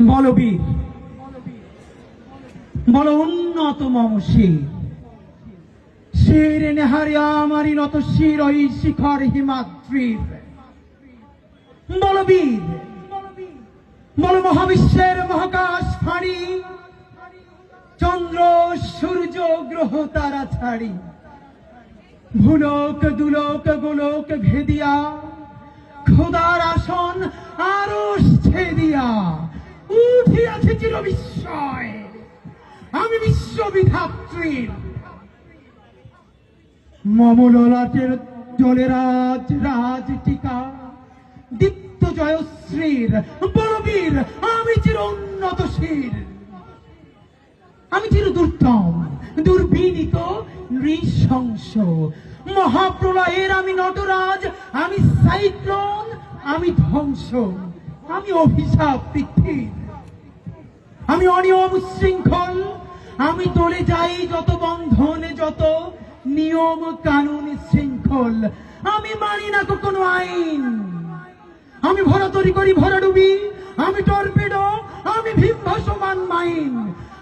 বলবীর বল উন্নত মম শির শির নেহারে আমারি নত শির ওই শিখর হিমাদ্রির বলবীর বল মহাবিশ্বের মহাকাশ ফাড়ি চন্দ্র সূর্য গ্রহ তারা ছাড়ি ভুলোক দুলোক গোলোক ভেদিয়া খোদার আসন আরশ ছেদিয়া উঠিয়াছে চির বিস্ময় আমি বিশ্ববিধাত্রীর মমললাটের জলেরাজ রাজ টিকা দীপ্ত জয়শ্রীর বলবীর আমি চির উন্নত শির আমি চির দুর্দম দুর্বিনীত নৃশংস মহাপ্রলয়ের আমি নটরাজ আমি সাইক্লোন আমি ধ্বংস আমি অভিশাপ পৃথিবীর আমি অনিয়ম শৃঙ্খল আমি তোলে যাই যত বন্ধন যত নিয়ম কানুন শৃঙ্খল আমি মানি না কোনো আইন আমি ভরা তরি করি ভরা ডুবি আমি টর্পেডো আমি ভীম ভাসমান মাইন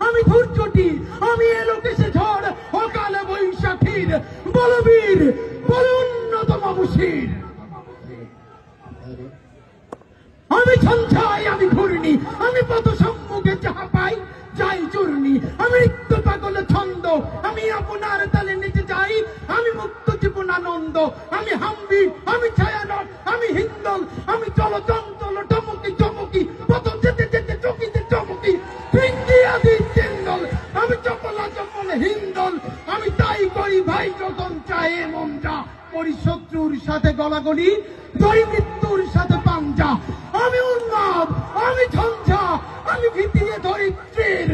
আমি ধূর্যটি আমি এলোকেশে ঝড় অকাল বৈশাখীর বলবীর বল উন্নত মাবুশির আমি ঝঞ্ঝাই আমি ঘূর্ণি আমি পথ সম্মুখে যাহা পাই যাই চূর্ণি আমি নৃত্য পাগল ছন্দ আমি আপনার তালে নিচে যাই আমি মুক্ত জীবনানন্দ আমি হাম্বি আমি ছায়ানট আমি হিন্দল আমি চল চঞ্চল টমকি চমকি পথ যেতে যেতে চকিতে চমকি আদি চেন্দল আমি চপলা চপল হিন্দল আমি তাই করি ভাই যতন চায় মন যা করি শত্রুর সাথে গলাগলি ধরি মৃত্যুর সাথে পাঞ্জা আমি উন্মাদ আমি ঝঞ্ঝা আমি ভীতিয়ে ধরিত্রীর